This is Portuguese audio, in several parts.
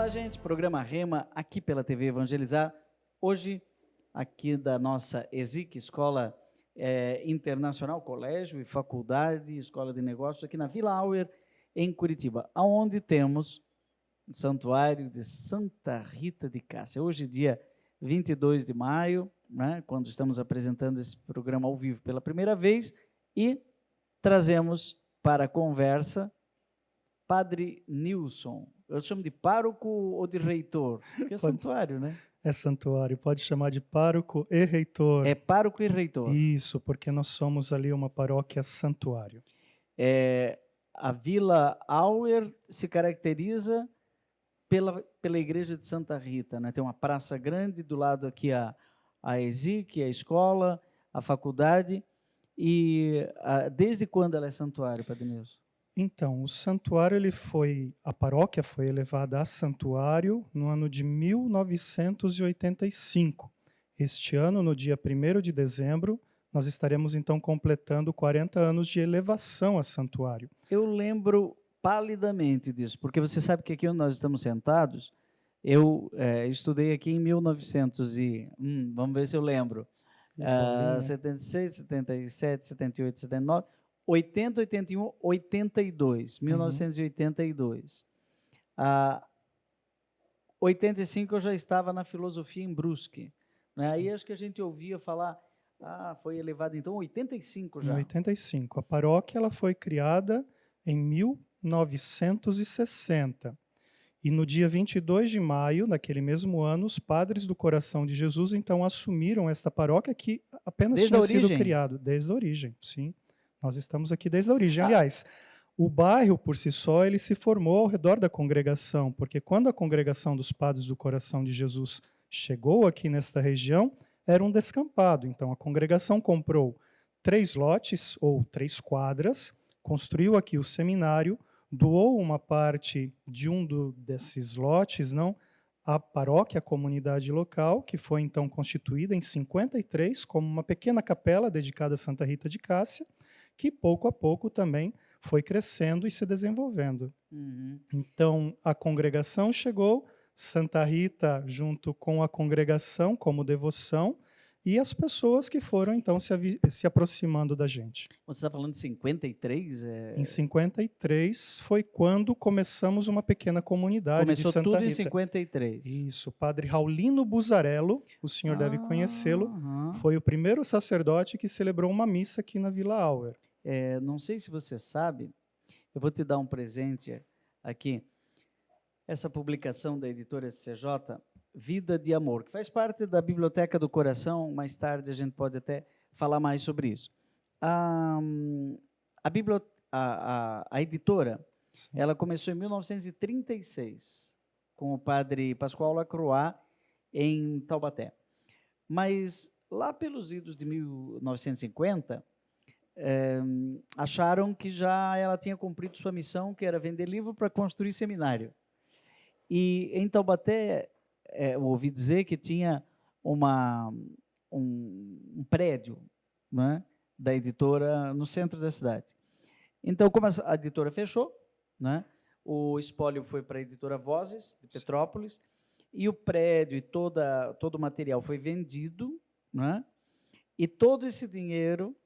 Olá, gente. Programa Rema aqui pela TV Evangelizar. Hoje, aqui da nossa ESIC, Escola Internacional, Colégio e Faculdade, Escola de Negócios, aqui na Vila Auer, em Curitiba, onde temos o Santuário de Santa Rita de Cássia. Hoje, dia 22 de maio, né, quando estamos apresentando esse programa ao vivo pela primeira vez, e trazemos para a conversa Padre Nilson. Eu chamo de pároco ou de reitor? Porque é santuário, né? É santuário, pode chamar de pároco e reitor. É pároco e reitor. Isso, porque nós somos ali uma paróquia santuário. A Vila Auer se caracteriza pela igreja de Santa Rita, né? Tem uma praça grande, do lado aqui a ESIC, a escola, a faculdade. E desde quando ela é santuário, Padre Nilson? Então, o santuário, a paróquia foi elevada a santuário no ano de 1985. Este ano, no dia 1º de dezembro, nós estaremos então completando 40 anos de elevação a santuário. Eu lembro palidamente disso, porque você sabe que aqui onde nós estamos sentados, eu estudei aqui em 1900 vamos ver se eu lembro, 76, 77, 78, 79, 80, 81, 82, 1982. 85 eu já estava na filosofia em Brusque. Né? Aí acho que a gente ouvia falar, foi elevado então 85 já. Em 85. A paróquia ela foi criada em 1960. E no dia 22 de maio, naquele mesmo ano, os padres do Coração de Jesus então assumiram esta paróquia que apenas tinha sido criada desde a origem, sim. Nós estamos aqui desde a origem. Aliás, o bairro, por si só, ele se formou ao redor da congregação, porque quando a congregação dos Padres do Coração de Jesus chegou aqui nesta região, era um descampado. Então, a congregação comprou 3 lotes, ou 3 quadras, construiu aqui o seminário, doou uma parte de desses lotes, à paróquia, a comunidade local, que foi então constituída em 53 como uma pequena capela dedicada a Santa Rita de Cássia, que pouco a pouco também foi crescendo e se desenvolvendo. Então, a congregação chegou, Santa Rita junto com a congregação como devoção, e as pessoas que foram, então, se aproximando da gente. Você está falando de 53? Em 53 foi quando começamos uma pequena comunidade de Santa Rita. Começou tudo em 53. Isso, o padre Raulino Buzarello, o senhor deve conhecê-lo, foi o primeiro sacerdote que celebrou uma missa aqui na Vila Auer. Não sei se você sabe, eu vou te dar um presente aqui, essa publicação da editora SCJ, Vida de Amor, que faz parte da Biblioteca do Coração. Mais tarde a gente pode até falar mais sobre isso. A editora, sim, ela começou em 1936, com o padre Pascoal Lacroix, em Taubaté. Mas lá pelos idos de 1950, acharam que já ela tinha cumprido sua missão, que era vender livro para construir seminário. E em Taubaté, eu ouvi dizer que tinha um prédio, né, da editora no centro da cidade. Então, como a editora fechou, né, o espólio foi para a editora Vozes, de Petrópolis, e o prédio e todo o material foi vendido, né, e todo esse dinheiro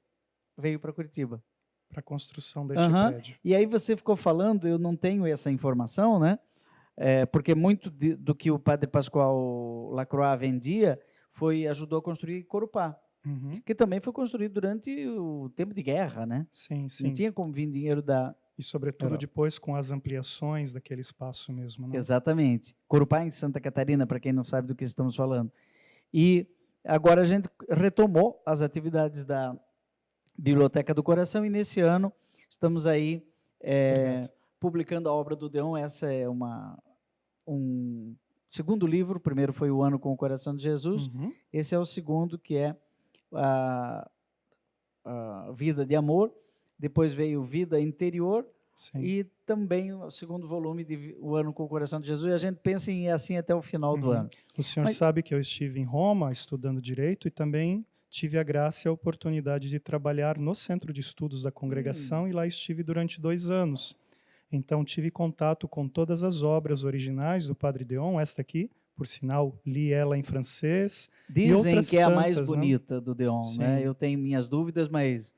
veio para Curitiba. Para a construção deste prédio. E aí você ficou falando, eu não tenho essa informação, né? Porque muito do que o padre Pascoal Lacroix vendia ajudou a construir Corupá, que também foi construído durante o tempo de guerra, né? Sim, sim. Não tinha como vir dinheiro da... E, sobretudo, depois com as ampliações daquele espaço mesmo, né? Exatamente. Corupá em Santa Catarina, para quem não sabe do que estamos falando. E agora a gente retomou as atividades da Biblioteca do Coração, e nesse ano estamos aí publicando a obra do Deon. Essa é um segundo livro. O primeiro foi O Ano com o Coração de Jesus. Esse é o segundo, que é a Vida de Amor. Depois veio Vida Interior. Sim. E também o segundo volume de O Ano com o Coração de Jesus. E a gente pensa em ir assim até o final do ano. O senhor sabe que eu estive em Roma estudando Direito e também tive a graça e a oportunidade de trabalhar no Centro de Estudos da congregação, e lá estive durante 2 anos. Então, tive contato com todas as obras originais do Padre Deon, esta aqui, por sinal, li ela em francês. Dizem que é a mais tantas, bonita do Deon, né? Eu tenho minhas dúvidas, mas...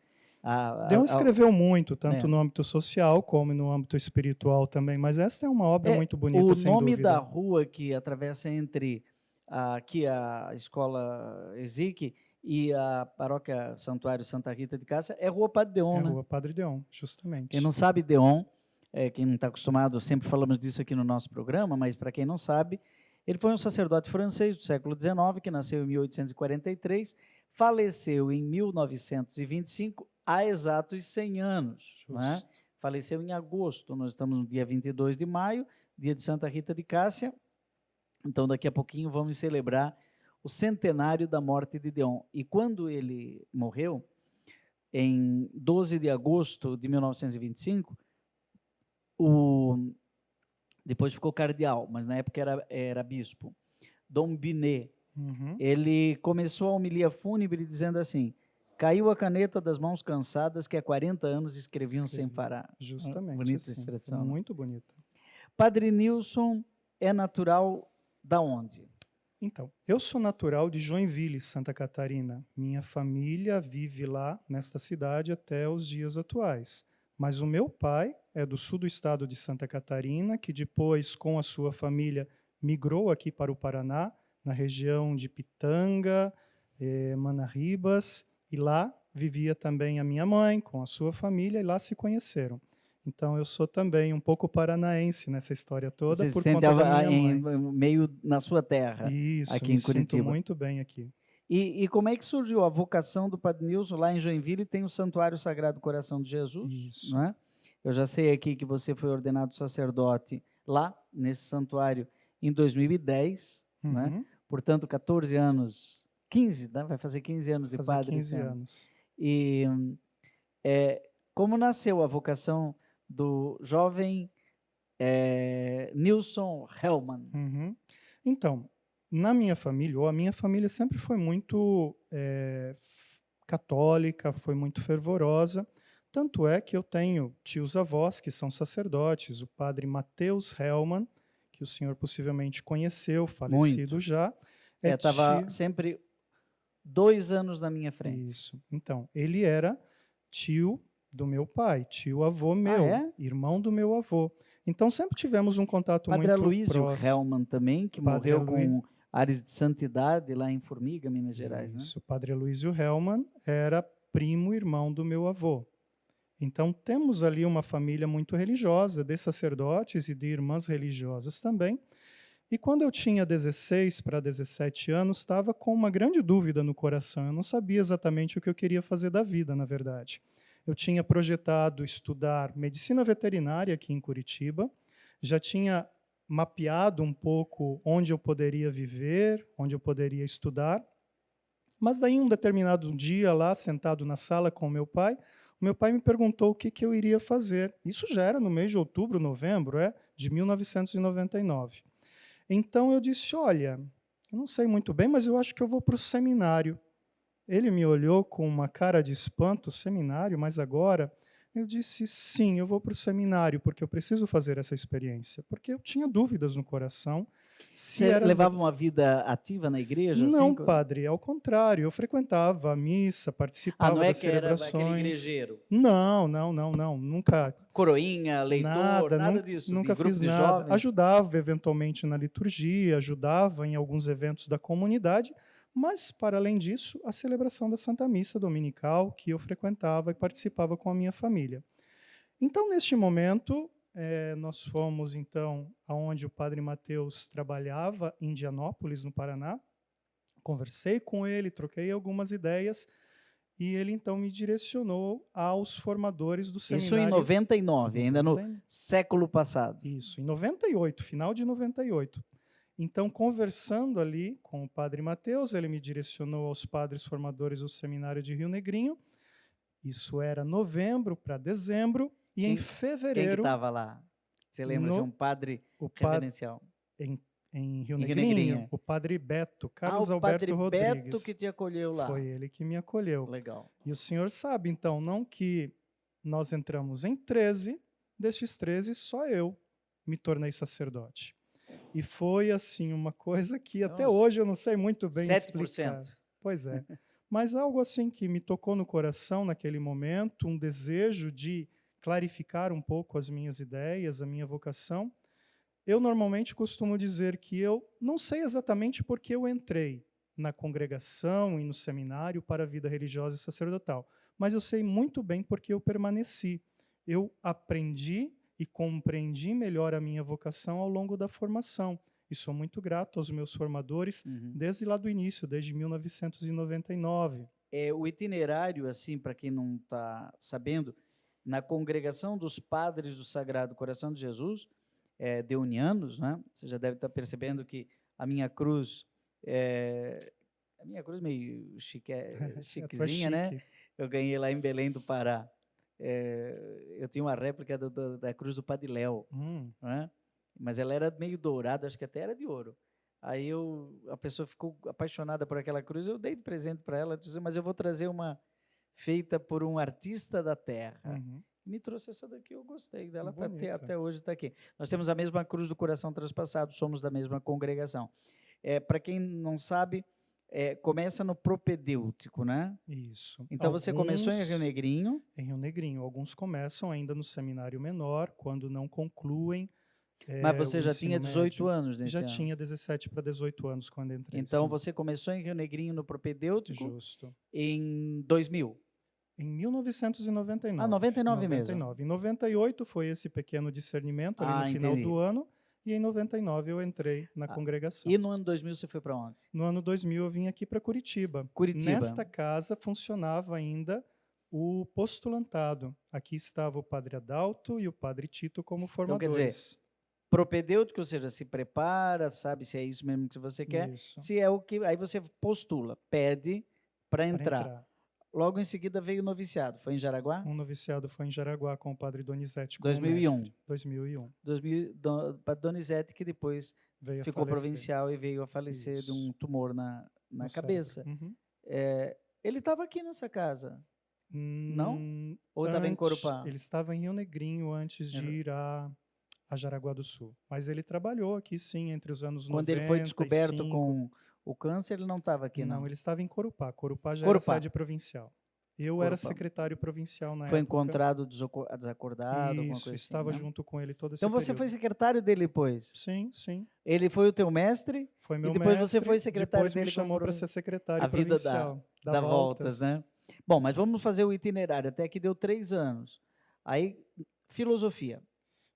Deon escreveu muito, tanto no âmbito social como no âmbito espiritual também, mas esta é uma obra muito bonita, sem dúvida. O nome da rua que atravessa entre aqui a Escola Ezique e a Paróquia Santuário Santa Rita de Cássia é Rua Padre Deon, né? É Rua Padre Deon, justamente. Quem não sabe, Deon, quem não está acostumado, sempre falamos disso aqui no nosso programa, mas para quem não sabe, ele foi um sacerdote francês do século XIX, que nasceu em 1843, faleceu em 1925, há exatos 100 anos. Né? Faleceu em agosto, nós estamos no dia 22 de maio, dia de Santa Rita de Cássia, então daqui a pouquinho vamos celebrar o centenário da morte de Deon. E quando ele morreu, em 12 de agosto de 1925, depois ficou cardeal, mas na época era bispo, Dom Binet, ele começou a homilia fúnebre dizendo assim: caiu a caneta das mãos cansadas que há 40 anos escreviam sem parar. Justamente. Bonita assim, expressão. Muito bonita. Padre Nilson é natural da onde? Então, eu sou natural de Joinville, Santa Catarina. Minha família vive lá, nesta cidade, até os dias atuais. Mas o meu pai é do sul do estado de Santa Catarina, que depois, com a sua família, migrou aqui para o Paraná, na região de Pitanga, Manarribas, e lá vivia também a minha mãe, com a sua família, e lá se conheceram. Então, eu sou também um pouco paranaense nessa história toda. Você por se conta da minha mãe. Meio na sua terra, Isso, aqui em Curitiba. Sinto muito bem aqui. E como é que surgiu a vocação do Padre Nilson? Lá em Joinville tem o Santuário Sagrado Coração de Jesus. Isso. Não é? Eu já sei aqui que você foi ordenado sacerdote lá, nesse santuário, em 2010. Né? Portanto, 14 anos, 15, né? Vai fazer 15 anos de padre. 15 anos. E como nasceu a vocação do jovem Nilson Hellman? Então, na minha família, ou a minha família sempre foi muito católica, foi muito fervorosa, tanto é que eu tenho tios-avós que são sacerdotes, o padre Mateus Hellman, que o senhor possivelmente conheceu, falecido muito. Já. Estava sempre 2 anos na minha frente. Isso. Então, ele era tio do meu pai, tio-avô meu, irmão do meu avô. Então, sempre tivemos um contato Padre muito Aloysio próximo. Hellman também, que morreu com ares de santidade lá em Formiga, Minas Gerais. Isso, né? O Padre Aloysio Hellman era primo irmão do meu avô. Então, temos ali uma família muito religiosa, de sacerdotes e de irmãs religiosas também. E quando eu tinha 16 para 17 anos, estava com uma grande dúvida no coração. Eu não sabia exatamente o que eu queria fazer da vida, na verdade. Eu tinha projetado estudar medicina veterinária aqui em Curitiba, já tinha mapeado um pouco onde eu poderia viver, onde eu poderia estudar, mas daí um determinado dia lá, sentado na sala com o meu pai me perguntou o que eu iria fazer. Isso já era no mês de outubro, novembro, de 1999. Então eu disse, olha, eu não sei muito bem, mas eu acho que eu vou para o seminário. Ele me olhou com uma cara de espanto, seminário, mas agora? Eu disse, sim, eu vou para o seminário, porque eu preciso fazer essa experiência. Porque eu tinha dúvidas no coração. Você levava uma vida ativa na igreja? Não, assim? padre, ao contrário. Eu frequentava a missa, participava das celebrações. Não é que era aquele igrejeiro? Não. Nunca... Coroinha, leitor, nada disso? Nunca fiz nada. Jovens? Ajudava, eventualmente, na liturgia, ajudava em alguns eventos da comunidade, mas, para além disso, a celebração da Santa Missa Dominical, que eu frequentava e participava com a minha família. Então, neste momento, nós fomos, então, aonde o padre Mateus trabalhava, em Indianópolis, no Paraná. Conversei com ele, troquei algumas ideias, e ele, então, me direcionou aos formadores do seminário. Isso em 99, ainda no século passado. Isso, em 98, final de 98. Então, conversando ali com o padre Mateus, ele me direcionou aos padres formadores do seminário de Rio Negrinho. Isso era novembro para dezembro. E em fevereiro... Quem que estava lá? Você lembra? Um padre reverencial. Em Rio Negrinho, o padre Beto, Carlos Alberto Rodrigues. O padre Beto que te acolheu lá. Foi ele que me acolheu. Legal. E o senhor sabe, então, não que nós entramos em 13, destes 13, só eu me tornei sacerdote. E foi assim uma coisa que até hoje eu não sei muito bem 7%. explicar. Pois é. Mas algo assim que me tocou no coração naquele momento, um desejo de clarificar um pouco as minhas ideias, a minha vocação. Eu normalmente costumo dizer que eu não sei exatamente por que eu entrei na congregação e no seminário para a vida religiosa e sacerdotal, mas eu sei muito bem porque eu permaneci. Eu aprendi e compreendi melhor a minha vocação ao longo da formação. E sou muito grato aos meus formadores desde lá do início, desde 1999. O itinerário, assim, para quem não está sabendo, na congregação dos padres do Sagrado Coração de Jesus, deunianos, né? Você já deve estar percebendo que a minha cruz meio chiquezinha, né? Eu ganhei lá em Belém do Pará. Eu tinha uma réplica da cruz do Padre Léo, né? Mas ela era meio dourada, acho que até era de ouro. Aí a pessoa ficou apaixonada por aquela cruz, eu dei de presente para ela, disse, mas eu vou trazer uma feita por um artista da terra. Me trouxe essa daqui, eu gostei dela, até hoje está aqui. Nós temos a mesma cruz do coração transpassado, somos da mesma congregação. Para quem não sabe, começa no propedêutico, né? Isso. Então você começou em Rio Negrinho? Em Rio Negrinho. Alguns começam ainda no seminário menor, quando não concluem. Mas você já tinha 18 anos nesse ano? Já tinha 17 para 18 anos quando entrei. Então sim. você começou em Rio Negrinho no propedêutico? Justo. Em 2000? Em 1999. Ah, 99 mesmo. Em 98 foi esse pequeno discernimento ali no final do ano. E em 99 eu entrei na congregação. E no ano 2000 você foi para onde? No ano 2000 eu vim aqui para Curitiba. Nesta casa funcionava ainda o postulantado. Aqui estava o Padre Adalto e o Padre Tito como formadores. Então, quer dizer, propedêutico, ou seja, se prepara, sabe se é isso mesmo que você quer. Isso. Se é o que, aí você postula, pede para entrar. Logo em seguida veio o noviciado. Foi em Jaraguá? Um noviciado foi em Jaraguá com o Padre Donizete como 2001. mestre. 2001. Padre Donizete, que depois ficou provincial e veio a falecer Isso. de um tumor na cabeça. Ele estava aqui nessa casa, não? Ou estava em Corupá? Ele estava em Rio Negrinho antes de ir a Jaraguá do Sul. Mas ele trabalhou aqui, sim, entre os anos 90 Quando ele foi descoberto com o câncer, ele não estava aqui, não? Não, ele estava em Corupá. Corupá já era sede provincial. Eu era secretário provincial na época. Foi encontrado desacordado, alguma coisa assim, estava junto com ele todo esse período. Então você foi secretário dele depois? Sim, sim. Ele foi o teu mestre? Foi meu mestre. E depois mestre, você foi secretário depois dele? Me chamou para ser secretário provincial. A vida dá voltas, né? Bom, mas vamos fazer o itinerário. Até que deu 3 anos. Aí, filosofia.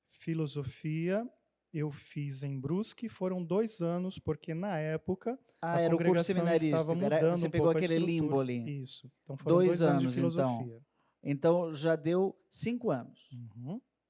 Filosofia eu fiz em Brusque, foram 2 anos, porque na época a era congregação o curso estava mudando você pegou aquele limbo ali. Isso. Então foram 2 anos de filosofia. Então já deu 5 anos.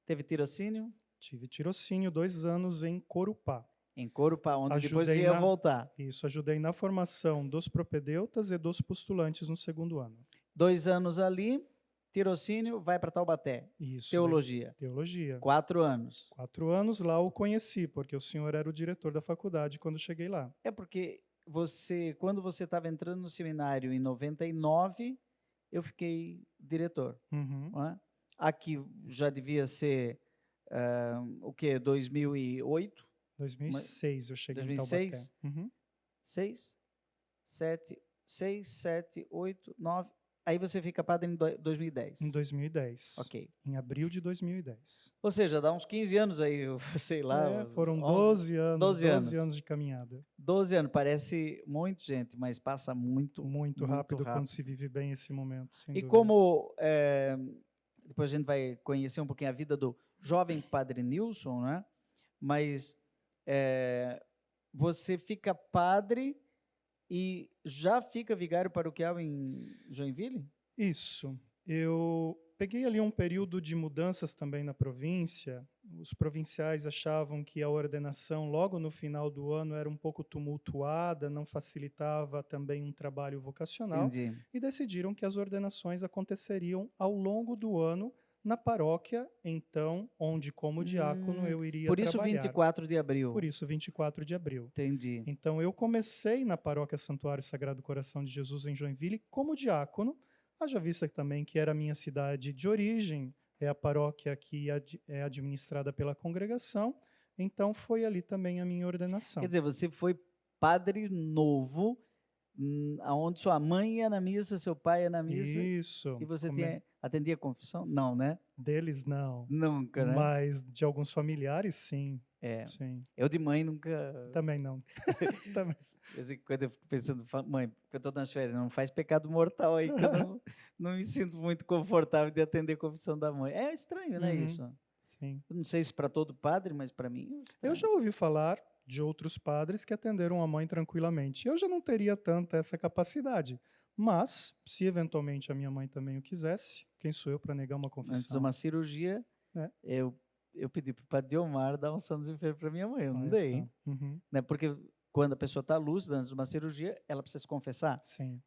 Teve tirocínio? Tive tirocínio, 2 anos em Corupá. Em Corupá, onde depois ia voltar. Isso, ajudei na formação dos propedeutas e dos postulantes no 2º ano. 2 anos ali, tirocínio, vai para Taubaté. Isso. Teologia. Teologia. 4 anos. 4 anos lá eu conheci, porque o senhor era o diretor da faculdade quando eu cheguei lá. Porque quando você estava entrando no seminário em 99, eu fiquei diretor. Não é? Aqui já devia ser, o quê? 2008? 2006 eu cheguei 2006? em Taubaté. 6, 7, 8, 9... Aí você fica padre em 2010. Em 2010. Ok. Em abril de 2010. Ou seja, dá uns 15 anos aí, sei lá. Foram 12 anos. 12 anos de caminhada. 12 anos, parece muito, gente, mas passa muito rápido quando se vive bem esse momento, sem dúvida. Como, depois a gente vai conhecer um pouquinho a vida do jovem padre Nilson, né? Mas você fica padre e já fica vigário paroquial em Joinville? Isso. Eu peguei ali um período de mudanças também na província. Os provinciais achavam que a ordenação logo no final do ano era um pouco tumultuada, não facilitava também um trabalho vocacional. Entendi. E decidiram que as ordenações aconteceriam ao longo do ano na paróquia, então, onde como diácono eu iria trabalhar. Por isso 24 de abril. Por isso 24 de abril. Entendi. Então eu comecei na paróquia Santuário Sagrado Coração de Jesus em Joinville como diácono, haja vista também que era a minha cidade de origem, é a paróquia que é administrada pela congregação, então foi ali também a minha ordenação. Quer dizer, você foi padre novo, onde sua mãe ia na missa, seu pai ia na missa. Isso. E você atendia a confissão? Não, né? Deles, não. Nunca, né? Mas de alguns familiares, sim. Sim. Eu de mãe nunca... Também não. Também. Quando eu fico pensando, mãe, porque eu estou nas férias, não faz pecado mortal aí, que eu não me sinto muito confortável de atender a confissão da mãe. É estranho, né, isso? Sim. Eu não sei se para todo padre, mas para mim... Eu já ouvi falar de outros padres que atenderam a mãe tranquilamente. Eu já não teria tanta essa capacidade. Mas, se eventualmente a minha mãe também o quisesse, quem sou eu para negar uma confissão? Antes de uma cirurgia, eu pedi para o padre Omar dar unção dos enfermos para minha mãe. Eu não dei. Né? Porque quando a pessoa está lúcida antes de uma cirurgia, ela precisa se confessar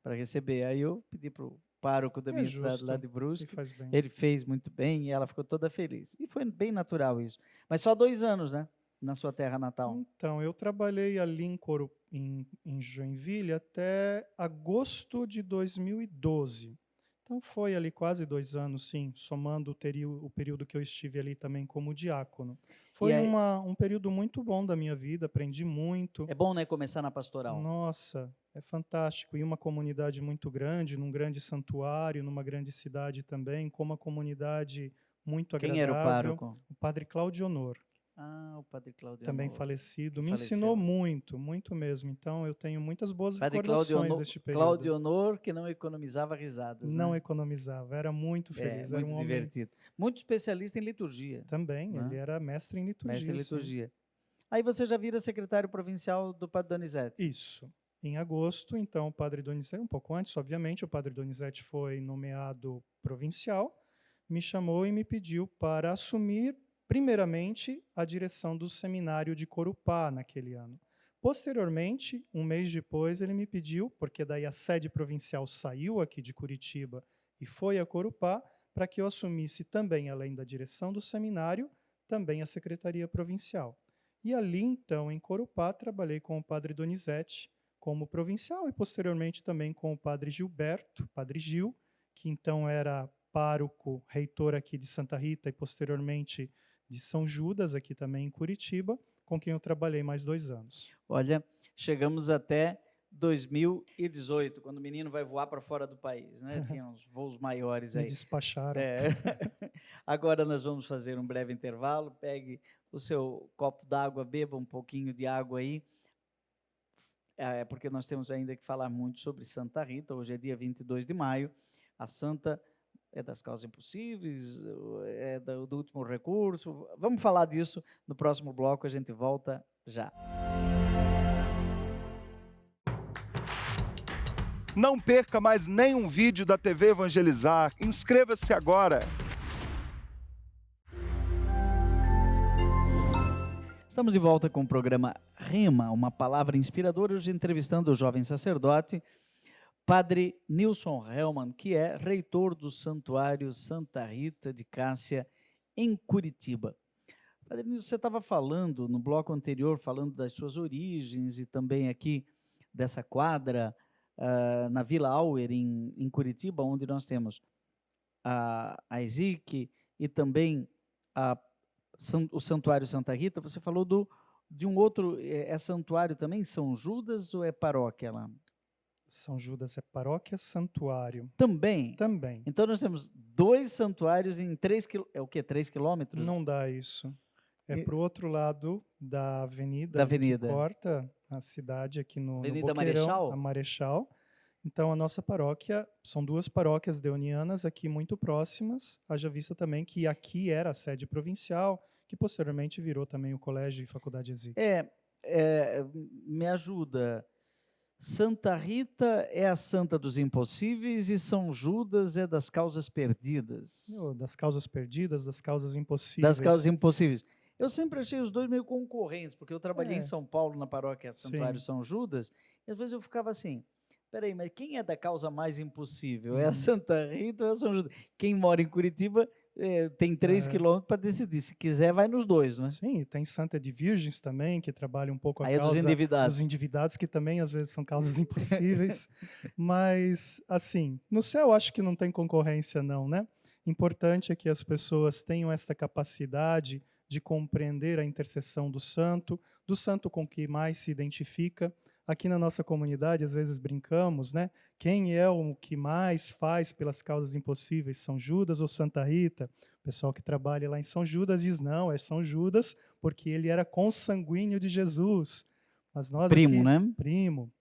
para receber. Aí eu pedi para o pároco da minha cidade lá de Brusque. Ele fez muito bem e ela ficou toda feliz. E foi bem natural isso. Mas só 2 anos, né? Na sua terra natal. Então, eu trabalhei ali em Joinville até agosto de 2012. Então, foi ali quase 2 anos, sim, somando o período que eu estive ali também como diácono. Foi um período muito bom da minha vida, aprendi muito. É bom, né, começar na pastoral? Nossa, é fantástico. E uma comunidade muito grande, num grande santuário, numa grande cidade também, com uma comunidade muito agradável. Quem era o pároco? O padre Cláudio Honor. O padre Cláudio também Honor. Falecido. Me ensinou muito, muito mesmo. Então, eu tenho muitas boas padre recordações deste período. Cláudio Honor, que não economizava risadas. Não economizava, era muito feliz. Muito era divertido. Muito especialista em liturgia. Também, ele era mestre em liturgia. Mestre em liturgia. Aí você já vira secretário provincial do padre Donizete. Isso. Em agosto, então, o padre Donizete, um pouco antes, obviamente, o padre Donizete foi nomeado provincial, me chamou e me pediu para assumir primeiramente, a direção do seminário de Corupá naquele ano. Posteriormente, um mês depois, ele me pediu, porque daí a sede provincial saiu aqui de Curitiba e foi a Corupá, para que eu assumisse também, além da direção do seminário, também a secretaria provincial. E ali, então, em Corupá, trabalhei com o padre Donizete como provincial e, posteriormente, também com o padre Gilberto, padre Gil, que então era pároco, reitor aqui de Santa Rita e, posteriormente, de São Judas, aqui também em Curitiba, com quem eu trabalhei mais 2 anos. Olha, chegamos até 2018, quando o menino vai voar para fora do país, né? Tinha uns voos maiores aí. Me despacharam. Agora nós vamos fazer um breve intervalo, pegue o seu copo d'água, beba um pouquinho de água aí, porque nós temos ainda que falar muito sobre Santa Rita. Hoje é dia 22 de maio, a Santa é das causas impossíveis, é do último recurso. Vamos falar disso no próximo bloco, a gente volta já. Não perca mais nenhum vídeo da TV Evangelizar. Inscreva-se agora. Estamos de volta com o programa Rema, uma palavra inspiradora, hoje entrevistando o jovem sacerdote, Padre Nilson Hellmann, que é reitor do Santuário Santa Rita de Cássia, em Curitiba. Padre Nilson, você estava falando no bloco anterior, falando das suas origens e também aqui dessa quadra na Vila Auer, em Curitiba, onde nós temos a ESIC e também o Santuário Santa Rita. Você falou de um outro, é santuário também, São Judas, ou é paróquia lá? São Judas é paróquia, santuário. Também? Também. Então nós temos 2 santuários em 3 quilômetros? Não dá isso. É para o outro lado da avenida. Que corta a cidade aqui no Avenida Boqueirão, Marechal? A Marechal. Então a nossa paróquia, são 2 paróquias deonianas aqui muito próximas, haja vista também que aqui era a sede provincial, que posteriormente virou também o colégio e faculdade ESIC. Me ajuda. Santa Rita é a santa dos impossíveis e São Judas é das causas perdidas. Das causas perdidas, das causas impossíveis. Das causas impossíveis. Eu sempre achei os dois meio concorrentes, porque eu trabalhei em São Paulo, na paróquia Santuário São Judas, e às vezes eu ficava assim, peraí, mas quem é da causa mais impossível? É a Santa Rita ou é a São Judas? Quem mora em Curitiba tem 3 quilômetros para decidir. Se quiser, vai nos 2, não é? Sim, tem Santa de Virgens também, que trabalha um pouco a causa dos endividados, que também às vezes são causas impossíveis. Mas, assim, no céu acho que não tem concorrência não, né? Importante é que as pessoas tenham esta capacidade de compreender a intercessão do santo com que mais se identifica. Aqui na nossa comunidade, às vezes brincamos, né? Quem é o que mais faz pelas causas impossíveis, São Judas ou Santa Rita? O pessoal que trabalha lá em São Judas diz, não, é São Judas, porque ele era consanguíneo de Jesus. Mas nós primo, aqui, né? Primo.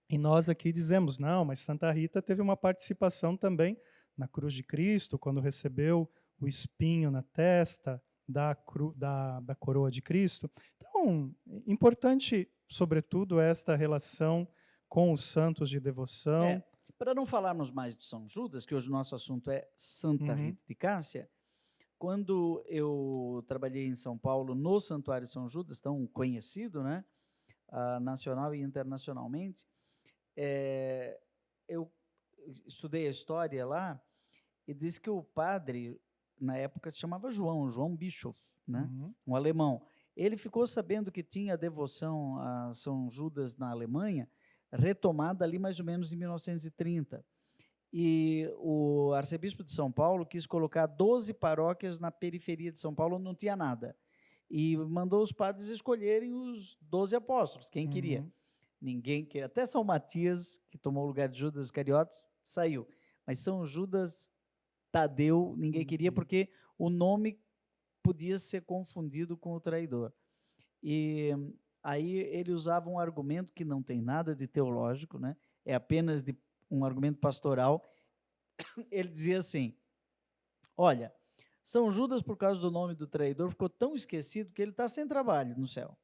E nós aqui dizemos, não, mas Santa Rita teve uma participação também na cruz de Cristo, quando recebeu o espinho na testa da coroa de Cristo. Então, importante, sobretudo, esta relação com os santos de devoção. Para não falarmos mais de São Judas, que hoje o nosso assunto é Santa Rita de Cássia, quando eu trabalhei em São Paulo, no Santuário São Judas, tão conhecido, né, nacional e internacionalmente, eu estudei a história lá e disse que o padre, na época, se chamava João Bischoff, né, um alemão. Ele ficou sabendo que tinha devoção a São Judas na Alemanha, retomada ali mais ou menos em 1930. E o arcebispo de São Paulo quis colocar 12 paróquias na periferia de São Paulo, onde não tinha nada. E mandou os padres escolherem os 12 apóstolos, quem queria. Ninguém queria. Até São Matias, que tomou o lugar de Judas Iscariotes, saiu. Mas São Judas Tadeu, ninguém queria, porque o nome podia ser confundido com o traidor. E aí ele usava um argumento que não tem nada de teológico, né? É apenas um argumento pastoral. Ele dizia assim, olha, São Judas, por causa do nome do traidor, ficou tão esquecido que ele está sem trabalho no céu.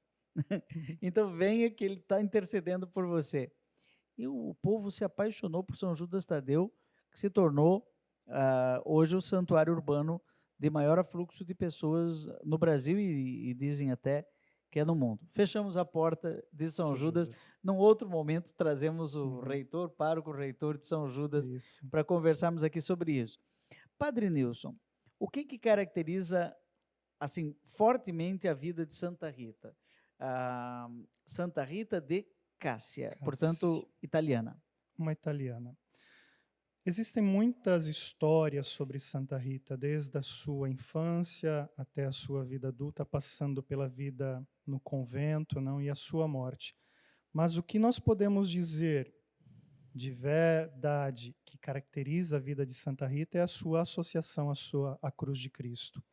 Então venha que ele está intercedendo por você. E o povo se apaixonou por São Judas Tadeu, que se tornou hoje o santuário urbano de maior afluxo de pessoas no Brasil e dizem até que é no mundo. Fechamos a porta de São Judas. Num outro momento, trazemos o reitor, pároco reitor de São Judas, para conversarmos aqui sobre isso. Padre Nilson, o que caracteriza assim fortemente a vida de Santa Rita? Santa Rita de Cássia, portanto, italiana. Uma italiana. Existem muitas histórias sobre Santa Rita, desde a sua infância até a sua vida adulta, passando pela vida no convento, não, e a sua morte. Mas o que nós podemos dizer de verdade que caracteriza a vida de Santa Rita é a sua associação à cruz de Cristo.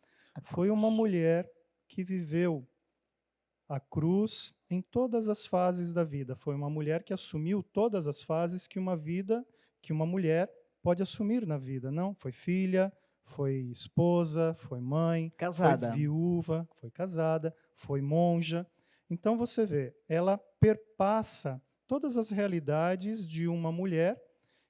Foi uma mulher que viveu a cruz em todas as fases da vida. Foi uma mulher que assumiu todas as fases que uma mulher pode assumir na vida, não? Foi filha, foi esposa, foi mãe, casada, foi viúva, foi casada, foi monja. Então você vê, ela perpassa todas as realidades de uma mulher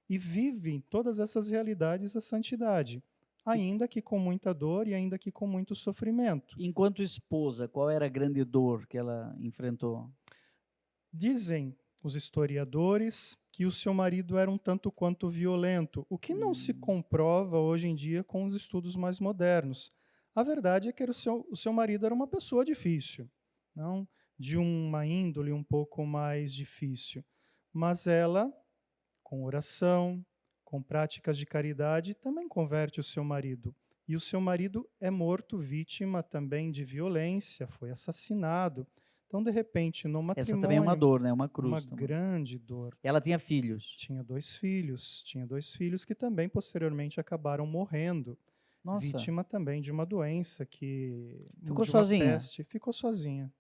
e vive todas essas realidades a santidade, ainda que com muita dor e ainda que com muito sofrimento. Enquanto esposa, qual era a grande dor que ela enfrentou? Dizem os historiadores que o seu marido era um tanto quanto violento, o que não se comprova hoje em dia com os estudos mais modernos. A verdade é que o seu marido era uma pessoa difícil, não de uma índole um pouco mais difícil. Mas ela, com oração, com práticas de caridade, também converte o seu marido. E o seu marido é morto vítima também de violência, foi assassinado. Então, de repente, no matrimônio... Essa também é uma dor, né? Uma cruz. Uma também. grande dor. Ela tinha filhos? Tinha dois filhos que também posteriormente acabaram morrendo. Nossa. Vítima também de uma doença que... Ficou sozinha? Peste. Ficou sozinha.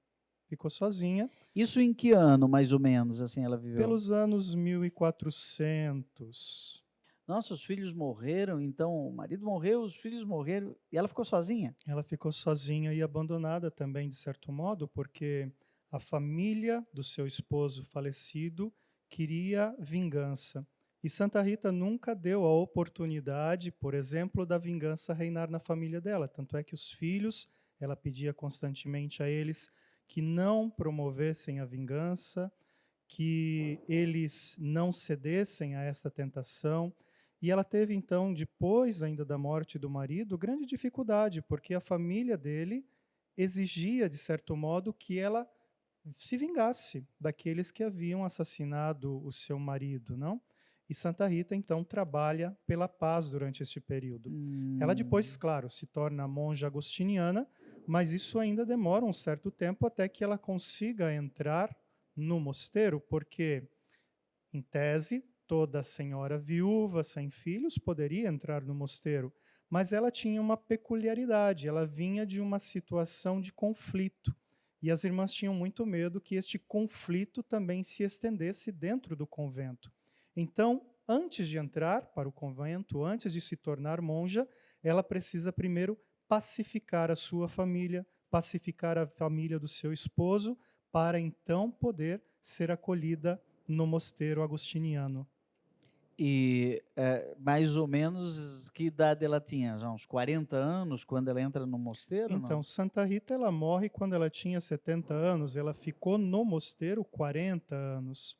Isso em que ano, mais ou menos, assim, ela viveu? Pelos anos 1400. Nossos filhos morreram, então o marido morreu, os filhos morreram, e ela ficou sozinha? Ela ficou sozinha e abandonada também, de certo modo, porque a família do seu esposo falecido queria vingança. E Santa Rita nunca deu a oportunidade, por exemplo, da vingança reinar na família dela. Tanto é que os filhos, ela pedia constantemente a eles que não promovessem a vingança, que eles não cedessem a esta tentação. E ela teve, então, depois ainda da morte do marido, grande dificuldade, porque a família dele exigia, de certo modo, que ela se vingasse daqueles que haviam assassinado o seu marido, não? E Santa Rita, então, trabalha pela paz durante esse período. Ela depois, claro, se torna monja agostiniana, mas isso ainda demora um certo tempo até que ela consiga entrar no mosteiro, porque, em tese, toda senhora viúva, sem filhos, poderia entrar no mosteiro, mas ela tinha uma peculiaridade, ela vinha de uma situação de conflito, e as irmãs tinham muito medo que este conflito também se estendesse dentro do convento. Então, antes de entrar para o convento, antes de se tornar monja, ela precisa primeiro pacificar a sua família, pacificar a família do seu esposo, para então poder ser acolhida no mosteiro agostiniano. E mais ou menos que idade ela tinha? Já uns 40 anos quando ela entra no mosteiro? Então, não? Santa Rita ela morre quando ela tinha 70 anos, ela ficou no mosteiro 40 anos.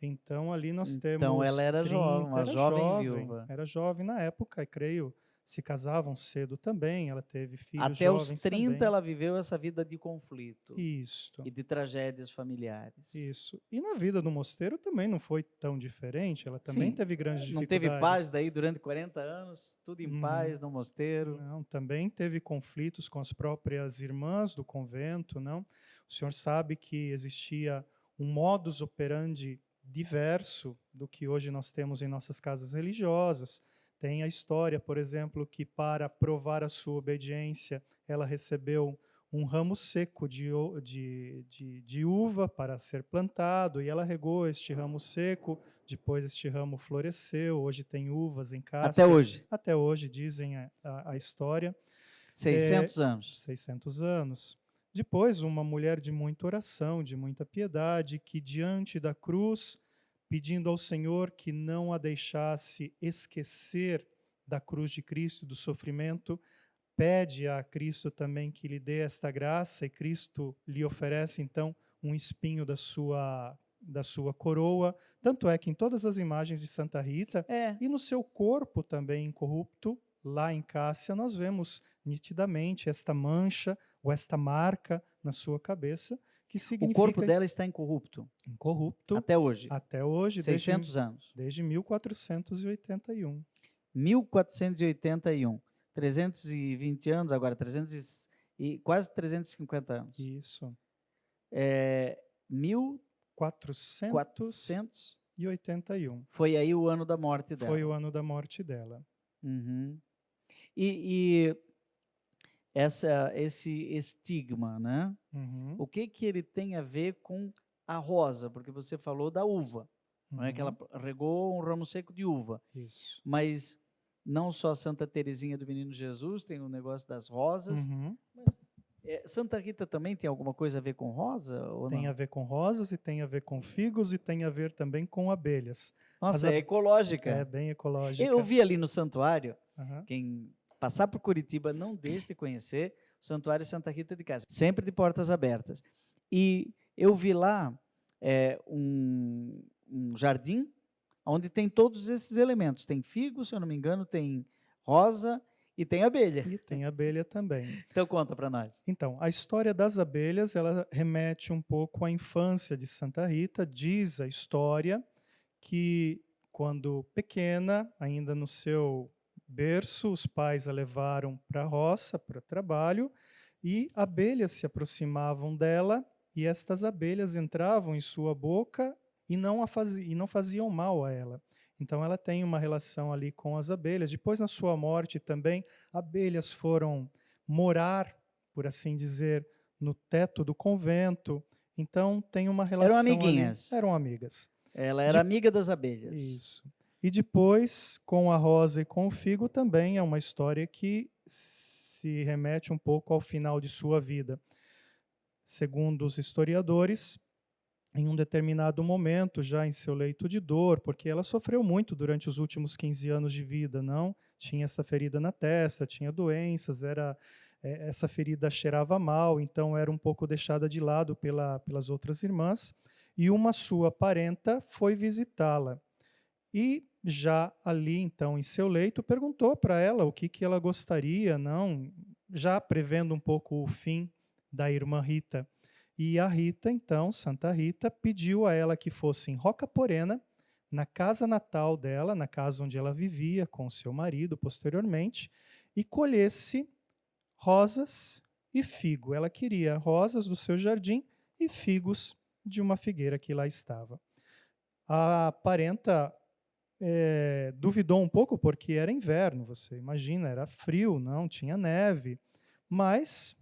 Então, ali nós temos. Então, ela era 30, jovem, uma era jovem viúva. Era jovem na época, e creio, se casavam cedo também, ela teve filhos Até jovens os 30 também. ela viveu essa vida de conflito Isso. e de tragédias familiares. Isso. E na vida do mosteiro também não foi tão diferente, ela também Sim, teve grandes não dificuldades. teve paz daí durante 40 anos, tudo em paz no mosteiro? Não, também teve conflitos com as próprias irmãs do convento, não? O senhor sabe que existia um modus operandi diverso do que hoje nós temos em nossas casas religiosas. Tem a história, por exemplo, que para provar a sua obediência, ela recebeu um ramo seco de uva para ser plantado, e ela regou este ramo seco, depois este ramo floresceu, hoje tem uvas em cássia. Até hoje? Até hoje, dizem a história. 600 anos. 600 anos. Depois, uma mulher de muita oração, de muita piedade, que diante da cruz, pedindo ao Senhor que não a deixasse esquecer da cruz de Cristo, do sofrimento, pede a Cristo também que lhe dê esta graça, e Cristo lhe oferece, então, um espinho da sua coroa. Tanto é que em todas as imagens de Santa Rita, e no seu corpo também incorrupto, lá em Cássia, nós vemos nitidamente esta mancha, ou esta marca na sua cabeça, que significa... O corpo dela está incorrupto? Incorrupto. Até hoje? Até hoje. 600 anos? Desde 1481. 1481. 320 anos, agora quase 350 anos. Isso. 1481. Foi aí o ano da morte dela. Foi o ano da morte dela. Uhum. E esse estigma, né? Uhum. O que ele tem a ver com a rosa? Porque você falou da uva, não é que ela regou um ramo seco de uva. Isso. Mas não só Santa Teresinha do Menino Jesus tem o negócio das rosas, mas Santa Rita também tem alguma coisa a ver com rosa? Ou tem não? a ver com rosas, e tem a ver com figos, e tem a ver também com abelhas. Nossa, é ecológica. É bem ecológica. Eu vi ali no santuário, quem passar por Curitiba não deixe de conhecer o Santuário Santa Rita de Cássia, sempre de portas abertas. E eu vi lá um jardim onde tem todos esses elementos. Tem figo, se eu não me engano, tem rosa e tem abelha. E tem abelha também. Então conta para nós. Então, a história das abelhas, ela remete um pouco à infância de Santa Rita. Diz a história que, quando pequena, ainda no seu berço, os pais a levaram para a roça, para o trabalho, e abelhas se aproximavam dela, e estas abelhas entravam em sua boca e não faziam mal a ela. Então ela tem uma relação ali com as abelhas. Depois, na sua morte também, abelhas foram morar, por assim dizer, no teto do convento. Então tem uma relação. Eram amiguinhas. Eram amigas. Ela era amiga das abelhas. Isso. E depois, com a rosa e com o figo, também é uma história que se remete um pouco ao final de sua vida. Segundo os historiadores, em um determinado momento, já em seu leito de dor, porque ela sofreu muito durante os últimos 15 anos de vida, não? Tinha essa ferida na testa, tinha doenças, essa ferida cheirava mal, então era um pouco deixada de lado pelas outras irmãs, e uma sua parenta foi visitá-la. E já ali, então, em seu leito, perguntou para ela o que ela gostaria, não? Já prevendo um pouco o fim da irmã Rita. E a Rita, então, Santa Rita, pediu a ela que fosse em Rocaporena na casa natal dela, na casa onde ela vivia com seu marido posteriormente, e colhesse rosas e figo. Ela queria rosas do seu jardim e figos de uma figueira que lá estava. A parenta duvidou um pouco porque era inverno, você imagina, era frio, não tinha neve, mas,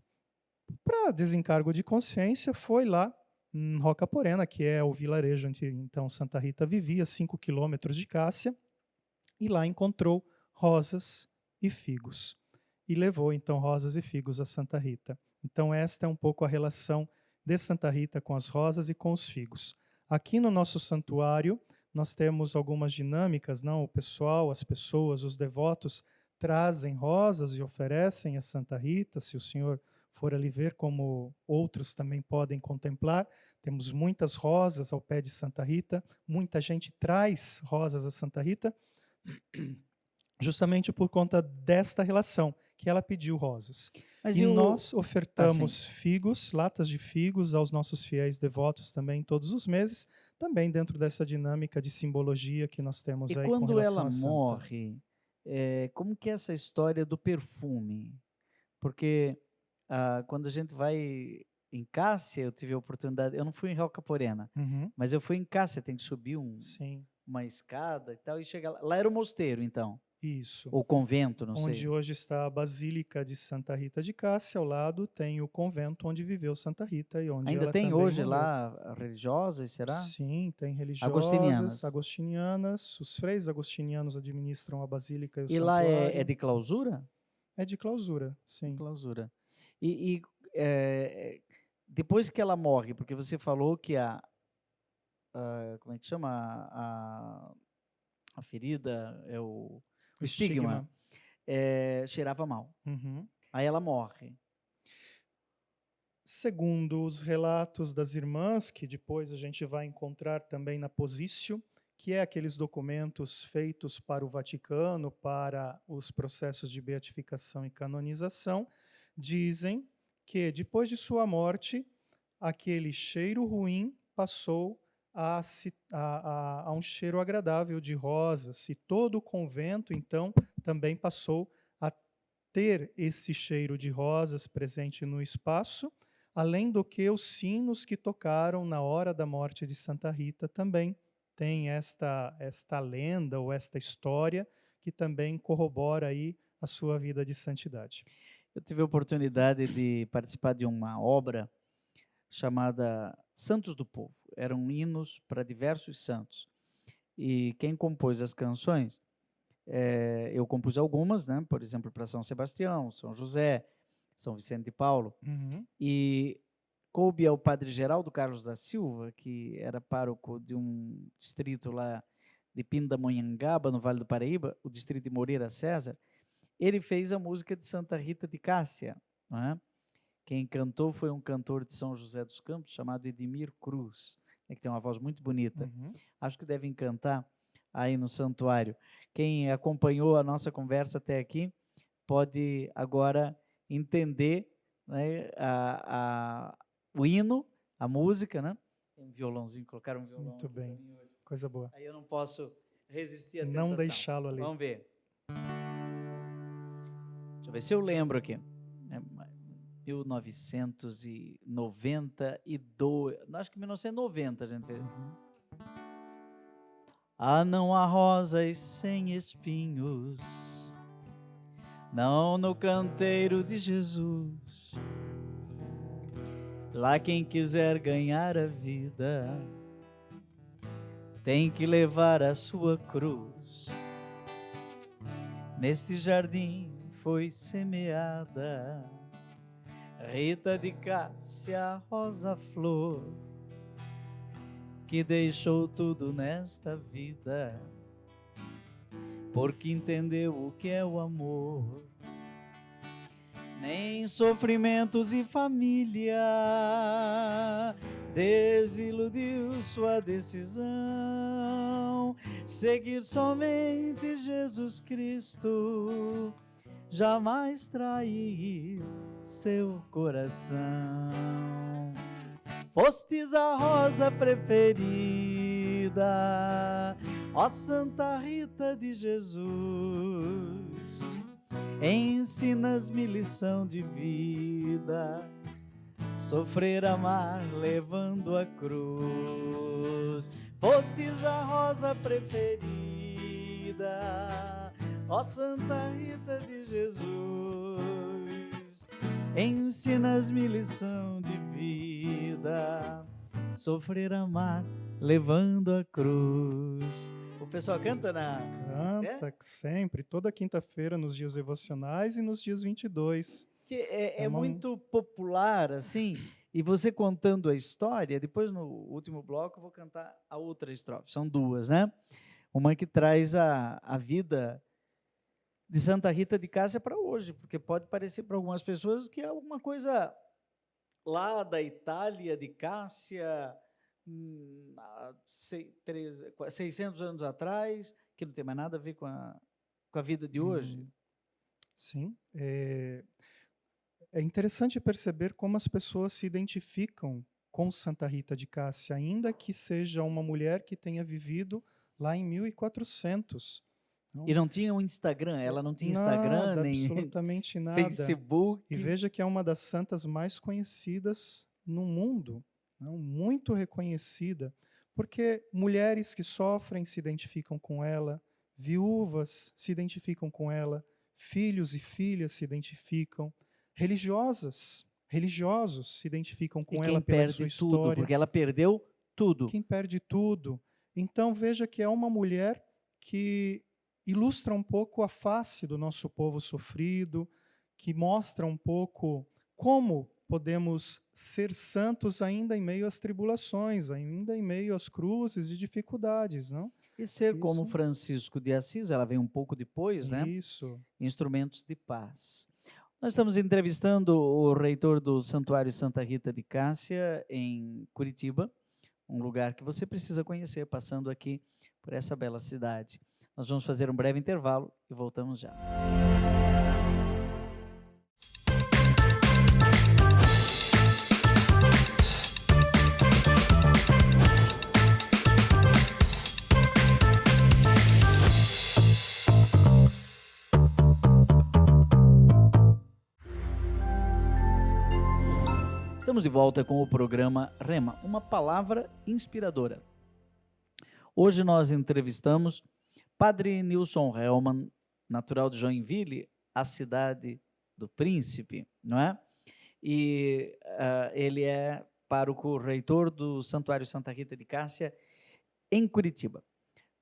para desencargo de consciência, foi lá em Rocaporena, que é o vilarejo onde então Santa Rita vivia, 5 quilômetros de Cássia, e lá encontrou rosas e figos. E levou então rosas e figos a Santa Rita. Então esta é um pouco a relação de Santa Rita com as rosas e com os figos. Aqui no nosso santuário, nós temos algumas dinâmicas, não? O pessoal, as pessoas, os devotos trazem rosas e oferecem a Santa Rita. Se o senhor for ali ver como outros também podem contemplar, temos muitas rosas ao pé de Santa Rita, muita gente traz rosas a Santa Rita, justamente por conta desta relação, que ela pediu rosas. Mas nós ofertamos figos, latas de figos aos nossos fiéis devotos também todos os meses, também dentro dessa dinâmica de simbologia que nós temos aí com relação à santa. E quando ela morre, como que é essa história do perfume? Porque quando a gente vai em Cássia, eu tive a oportunidade, eu não fui em Rocaporena, mas eu fui em Cássia, tem que subir uma escada e tal, e chegar lá. Lá era o mosteiro, então. Isso. Ou convento, não sei. Onde hoje está a Basílica de Santa Rita de Cássia, ao lado tem o convento onde viveu Santa Rita e onde ainda ela tem também hoje morreu. Lá religiosas, será? Sim, tem religiosas, agostinianas. Os freios agostinianos administram a Basílica e o santuário. E lá é de clausura? É de clausura, sim. De clausura. Depois que ela morre, porque você falou que como é que chama? A ferida é o estigma. Cheirava mal. Aí ela morre. Segundo os relatos das irmãs, que depois a gente vai encontrar também na Positio, que é aqueles documentos feitos para o Vaticano, para os processos de beatificação e canonização, dizem que depois de sua morte, aquele cheiro ruim passou a um cheiro agradável de rosas, e todo o convento, então, também passou a ter esse cheiro de rosas presente no espaço, além do que os sinos que tocaram na hora da morte de Santa Rita também tem esta lenda ou esta história que também corrobora aí a sua vida de santidade. Eu tive a oportunidade de participar de uma obra chamada Santos do Povo. Eram hinos para diversos santos. E quem compôs as canções, eu compus algumas, né? Por exemplo, para São Sebastião, São José, São Vicente de Paulo. E coube ao padre Geraldo Carlos da Silva, que era pároco de um distrito lá de Pindamonhangaba, no Vale do Paraíba, o distrito de Moreira César. Ele fez a música de Santa Rita de Cássia, não é? Quem cantou foi um cantor de São José dos Campos, chamado Edmir Cruz, que tem uma voz muito bonita. Acho que devem cantar aí no santuário. Quem acompanhou a nossa conversa até aqui pode agora entender, né, o hino, a música, né? Tem um violãozinho, colocaram um violão. Muito bem, coisa boa. Aí eu não posso resistir à tentação. Não deixá-lo ali. Vamos ver. Deixa eu ver se eu lembro aqui. 1992, acho que 1990 a gente fez. Não há rosas sem espinhos, não no canteiro de Jesus. Lá quem quiser ganhar a vida tem que levar a sua cruz. Neste jardim foi semeada Rita de Cássia, rosa flor, que deixou tudo nesta vida, porque entendeu o que é o amor. Nem sofrimentos e família desiludiu sua decisão. Seguir somente Jesus Cristo, jamais trair seu coração. Fostes a rosa preferida vida. Ó Santa Rita de Jesus, ensina-me lição de vida, sofrer, amar, levando a cruz. Fostes a rosa preferida, ó Santa Rita de Jesus, ensina-me lição de vida, sofrer, amar, levando a cruz. O pessoal canta Canta sempre, toda quinta-feira nos dias devocionais e nos dias 22. Que é muito popular, assim, e você contando a história, depois no último bloco eu vou cantar a outra estrofe, são duas, né? Uma que traz a vida de Santa Rita de Cássia para hoje, porque pode parecer para algumas pessoas que é alguma coisa lá da Itália, de Cássia, há 600 anos atrás, que não tem mais nada a ver com a vida de hoje. Sim, é interessante perceber como as pessoas se identificam com Santa Rita de Cássia, ainda que seja uma mulher que tenha vivido lá em 1400. E não tinha um Instagram, ela não tinha Instagram, nada, nem absolutamente nada. Facebook. E veja que é uma das santas mais conhecidas no mundo, não? Muito reconhecida, porque mulheres que sofrem se identificam com ela, viúvas se identificam com ela, filhos e filhas se identificam, religiosos se identificam com ela pela sua história. Tudo, porque ela perdeu tudo. Quem perde tudo. Então veja que é uma mulher que ilustra um pouco a face do nosso povo sofrido, que mostra um pouco como podemos ser santos ainda em meio às tribulações, ainda em meio às cruzes e dificuldades, não? E ser como Francisco de Assis, ela vem um pouco depois, né? Isso. Instrumentos de paz. Nós estamos entrevistando o reitor do Santuário Santa Rita de Cássia, em Curitiba, um lugar que você precisa conhecer, passando aqui por essa bela cidade. Nós vamos fazer um breve intervalo e voltamos já. Estamos de volta com o programa Rema, uma palavra inspiradora. Hoje nós entrevistamos Padre Nilson Hellmann, natural de Joinville, a cidade do príncipe, não é? E ele é pároco reitor do Santuário Santa Rita de Cássia, em Curitiba.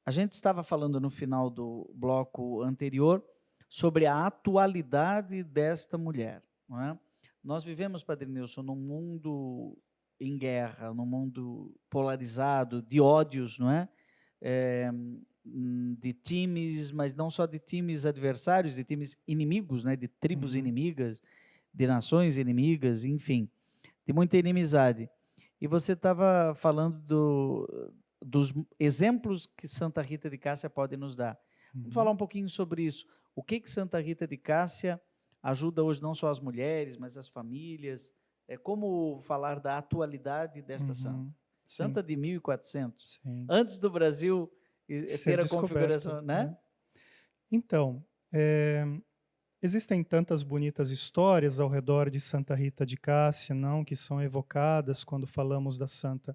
A gente estava falando no final do bloco anterior sobre a atualidade desta mulher, não é? Nós vivemos, Padre Nilson, num mundo em guerra, num mundo polarizado, de ódios, não é? De times, mas não só de times adversários, de times inimigos, né? De tribos inimigas, de nações inimigas, enfim, de muita inimizade. E você estava falando dos exemplos que Santa Rita de Cássia pode nos dar. Vamos falar um pouquinho sobre isso. O que Santa Rita de Cássia ajuda hoje não só as mulheres, mas as famílias? Como falar da atualidade desta santa? Santa de 1400, antes do Brasil ter a configuração, né? Então, existem tantas bonitas histórias ao redor de Santa Rita de Cássia, não, que são evocadas quando falamos da santa.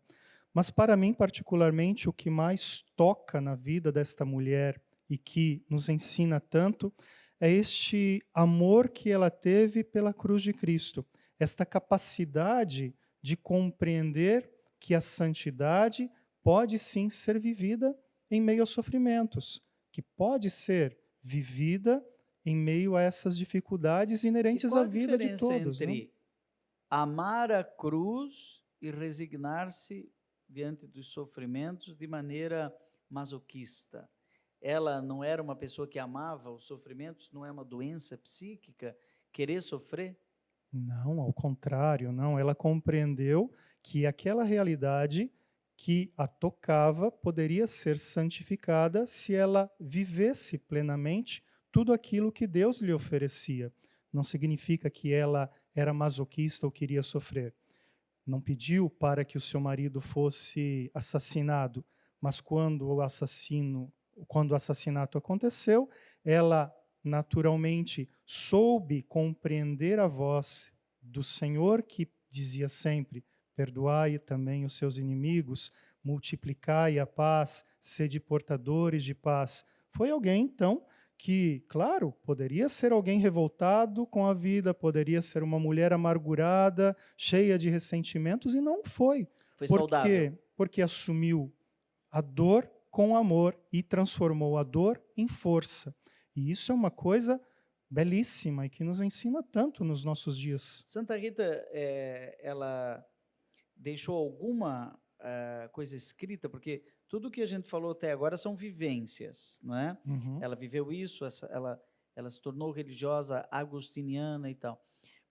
Mas para mim, particularmente, o que mais toca na vida desta mulher e que nos ensina tanto é este amor que ela teve pela cruz de Cristo, esta capacidade de compreender que a santidade pode sim ser vivida em meio aos sofrimentos, que pode ser vivida em meio a essas dificuldades inerentes à vida de todos. Entre amar a cruz e resignar-se diante dos sofrimentos de maneira masoquista? Ela não era uma pessoa que amava os sofrimentos? Não é uma doença psíquica querer sofrer? Não, ao contrário, não. Ela compreendeu que aquela realidade que a tocava poderia ser santificada se ela vivesse plenamente tudo aquilo que Deus lhe oferecia. Não significa que ela era masoquista ou queria sofrer. Não pediu para que o seu marido fosse assassinado, mas quando o assassinato aconteceu, ela naturalmente soube compreender a voz do Senhor, que dizia sempre: perdoai também os seus inimigos, multiplicai a paz, sede portadores de paz. Foi alguém, então, que, claro, poderia ser alguém revoltado com a vida, poderia ser uma mulher amargurada, cheia de ressentimentos, e não foi. Foi saudável. Porque assumiu a dor com amor e transformou a dor em força. E isso é uma coisa belíssima e que nos ensina tanto nos nossos dias. Santa Rita, ela deixou alguma coisa escrita? Porque tudo que a gente falou até agora são vivências, não é? Uhum. Ela viveu isso, ela se tornou religiosa agostiniana e tal.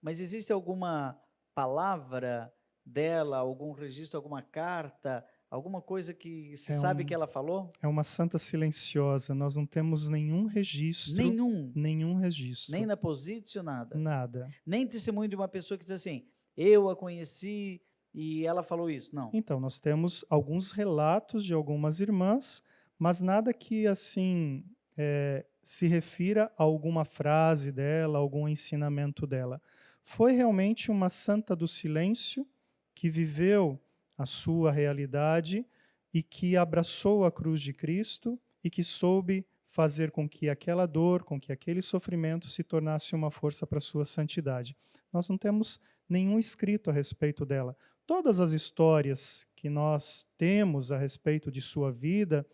Mas existe alguma palavra dela, algum registro, alguma carta, alguma coisa que se sabe que ela falou? É uma santa silenciosa, nós não temos nenhum registro. Nenhum registro. Nem na Positio, nada? Nada. Nem testemunho de uma pessoa que diz assim, eu a conheci e ela falou isso, não? Então, nós temos alguns relatos de algumas irmãs, mas nada que, assim, se refira a alguma frase dela, algum ensinamento dela. Foi realmente uma santa do silêncio que viveu a sua realidade e que abraçou a cruz de Cristo e que soube fazer com que aquela dor, com que aquele sofrimento se tornasse uma força para a sua santidade. Nós não temos nenhum escrito a respeito dela. Todas as histórias que nós temos a respeito de sua vida,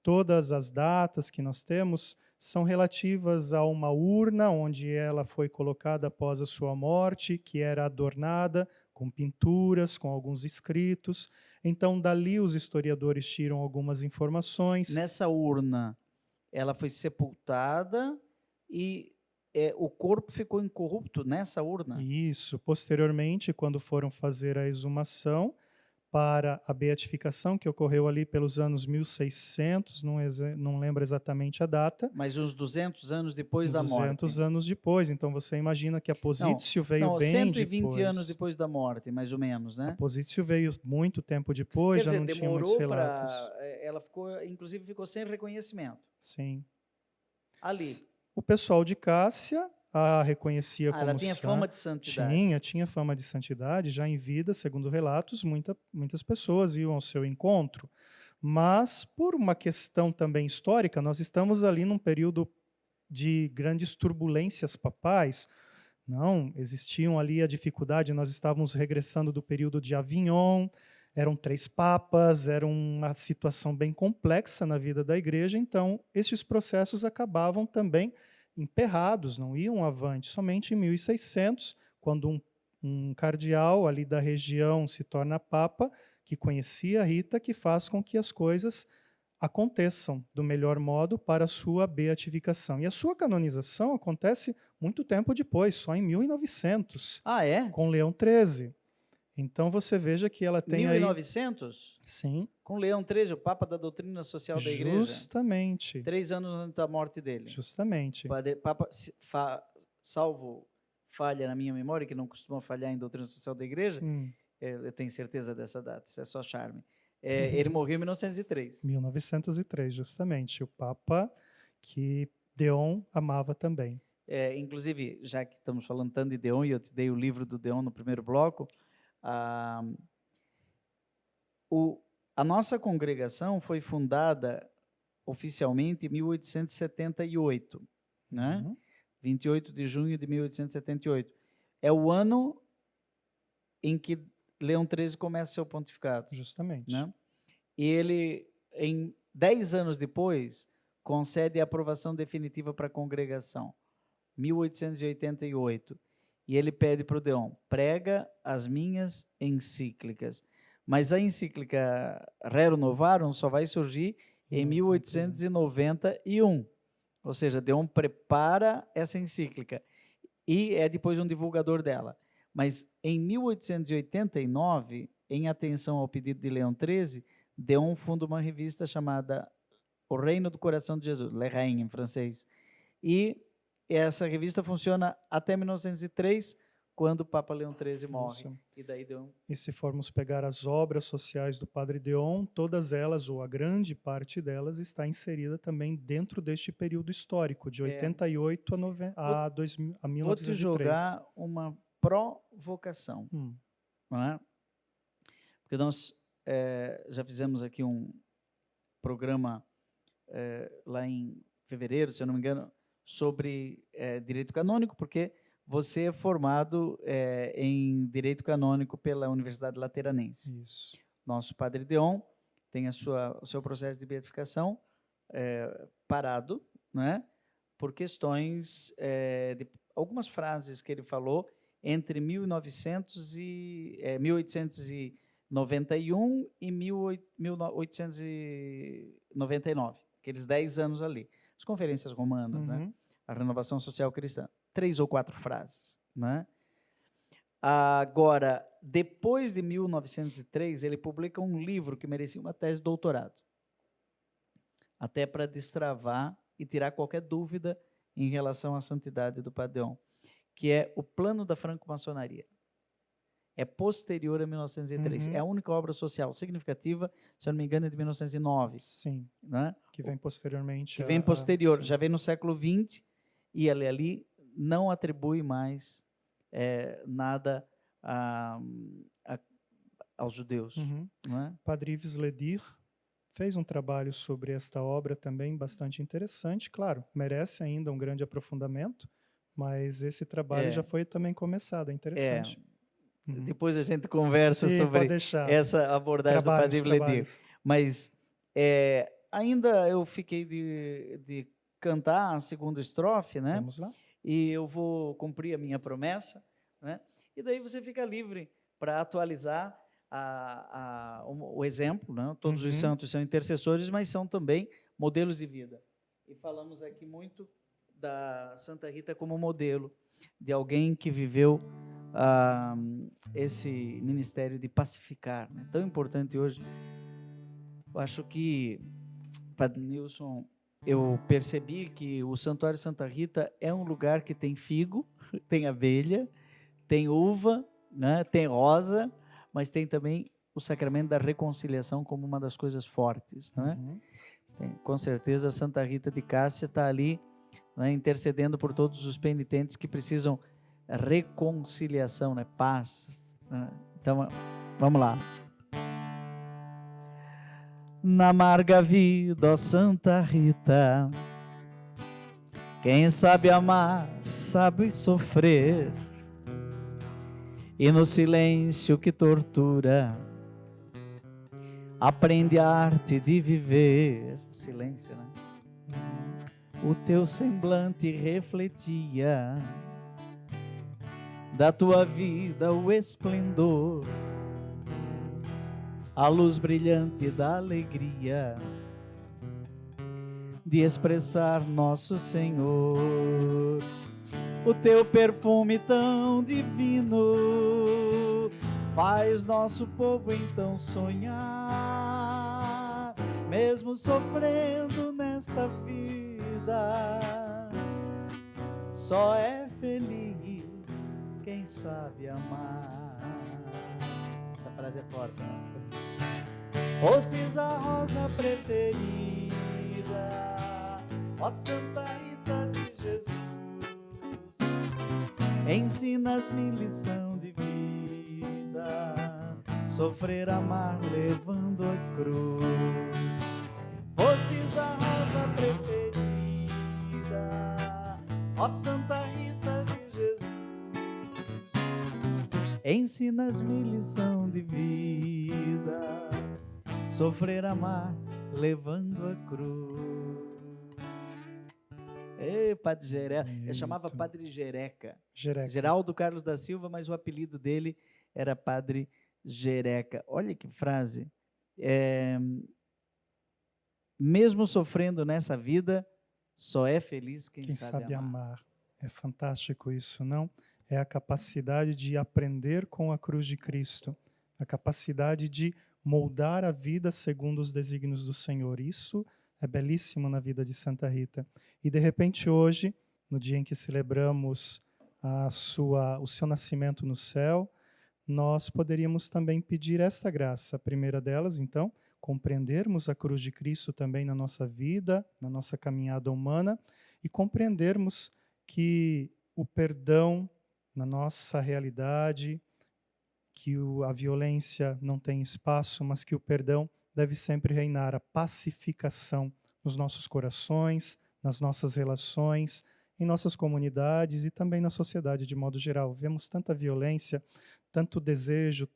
todas as datas que nós temos, são relativas a uma urna onde ela foi colocada após a sua morte, que era adornada com pinturas, com alguns escritos. Então, dali os historiadores tiram algumas informações. Nessa urna, ela foi sepultada e o corpo ficou incorrupto nessa urna? Isso. Posteriormente, quando foram fazer a exumação para a beatificação, que ocorreu ali pelos anos 1600, não lembro exatamente a data. Mas uns 200 anos depois da morte. 200 anos depois, então você imagina que a Positio veio bem 120 depois. anos depois da morte, mais ou menos, né? A Positio veio muito tempo depois, quer dizer, não tinha muitos relatos. Ela inclusive ficou sem reconhecimento. Sim. Ali. O pessoal de Cássia a reconhecia como ela tinha fama de santidade. Tinha fama de santidade, já em vida, segundo relatos, muitas pessoas iam ao seu encontro. Mas, por uma questão também histórica, nós estamos ali num período de grandes turbulências papais. Não, existiam ali a dificuldade, nós estávamos regressando do período de Avignon, eram 3 papas, era uma situação bem complexa na vida da igreja, então esses processos acabavam também emperrados, não iam avante. Somente em 1600, quando um cardeal ali da região se torna papa, que conhecia Rita, que faz com que as coisas aconteçam do melhor modo para a sua beatificação. E a sua canonização acontece muito tempo depois, só em 1900, com Leão XIII. Então você veja que ela tem 1900? Sim. Com Leão XIII, o Papa da doutrina social da Igreja. Justamente. 3 anos antes da morte dele. Justamente. Papa, salvo falha na minha memória, que não costuma falhar em doutrina social da Igreja, eu tenho certeza dessa data, isso é só charme. Ele morreu em 1903. 1903, justamente. O Papa que Deon amava também. Inclusive, já que estamos falando tanto de Deon, e eu te dei o livro do Deon no primeiro bloco, a nossa congregação foi fundada oficialmente em 1878, né? 28 de junho de 1878. É o ano em que Leão XIII começa seu pontificado. Justamente. Né? E ele, 10 anos depois, concede a aprovação definitiva para a congregação, 1888. E ele pede para o Deon, prega as minhas encíclicas. Mas a encíclica Rerum Novarum só vai surgir em 1891. Ou seja, Deon prepara essa encíclica e é depois um divulgador dela. Mas em 1889, em atenção ao pedido de Leão XIII, Deon funda uma revista chamada O Reino do Coração de Jesus, Le Reine em francês. E essa revista funciona até 1903, quando o Papa Leão XIII morre. Isso. E daí deu E se formos pegar as obras sociais do Padre Deon, todas elas, ou a grande parte delas, está inserida também dentro deste período histórico, de 88 a 1903. Vou te jogar uma provocação, não é? Porque nós já fizemos aqui um programa lá em fevereiro, se eu não me engano, sobre direito canônico, porque você é formado em direito canônico pela Universidade Lateranense. Isso. Nosso Padre Deon tem o seu processo de beatificação parado, né, por questões de algumas frases que ele falou entre 1891 e 1899, aqueles 10 anos ali. As conferências romanas, né? A renovação social cristã. 3 ou 4 frases, né? Agora, depois de 1903, ele publica um livro que merecia uma tese de doutorado, até para destravar e tirar qualquer dúvida em relação à santidade do Padre Deon, que é o Plano da Franco-Maçonaria. É posterior a 1903. É a única obra social significativa, se eu não me engano, é de 1909. Sim, né? Que vem posteriormente. Que vem posterior, já vem no século XX, e ele ali não atribui mais nada aos judeus. Não é? Padre Yves Ledir fez um trabalho sobre esta obra também bastante interessante. Claro, merece ainda um grande aprofundamento, mas esse trabalho já foi também começado, é interessante. Depois a gente conversa sobre essa abordagem do Padre Yves Ledir. Mas ainda eu fiquei de cantar a segunda estrofe, né? Vamos lá. E eu vou cumprir a minha promessa, né? E daí você fica livre para atualizar o exemplo, né? Todos os santos são intercessores, mas são também modelos de vida. E falamos aqui muito da Santa Rita como modelo de alguém que viveu esse ministério de pacificar, né? Tão importante hoje. Eu acho que, Padre Nilson, eu percebi que o Santuário Santa Rita é um lugar que tem figo, tem abelha, tem uva, né? Tem rosa, mas tem também o sacramento da reconciliação como uma das coisas fortes, né? Com certeza a Santa Rita de Cássia está ali, né, intercedendo por todos os penitentes que precisam reconciliação, né? Paz, né? Então, vamos lá. Na amarga vida, ó Santa Rita, quem sabe amar, sabe sofrer, e no silêncio que tortura, aprende a arte de viver. Silêncio, né? O teu semblante refletia da tua vida o esplendor, a luz brilhante da alegria de expressar nosso Senhor. O teu perfume tão divino faz nosso povo então sonhar, mesmo sofrendo nesta vida, só é feliz quem sabe amar. Essa frase é forte, né? Fostes a rosa preferida, ó Santa Rita de Jesus, ensinas-me lição de vida, sofrer, amar, levando a cruz. Fostes a rosa preferida, ó Santa Rita de Jesus, ensinas-me lição de vida, sofrer, amar, levando a cruz. Ei, Padre Jereca. Eu chamava Padre Jereca. Geraldo Carlos da Silva, mas o apelido dele era Padre Jereca. Olha que frase. Mesmo sofrendo nessa vida, só é feliz quem sabe amar. É fantástico isso, não? É a capacidade de aprender com a cruz de Cristo, a capacidade de moldar a vida segundo os desígnios do Senhor. Isso é belíssimo na vida de Santa Rita. E de repente hoje, no dia em que celebramos o seu nascimento no céu, nós poderíamos também pedir esta graça. A primeira delas, então, compreendermos a cruz de Cristo também na nossa vida, na nossa caminhada humana, e compreendermos que o perdão na nossa realidade, que a violência não tem espaço, mas que o perdão deve sempre reinar, a pacificação nos nossos corações, nas nossas relações, em nossas comunidades e também na sociedade de modo geral. Vemos tanta violência, tanto desejo,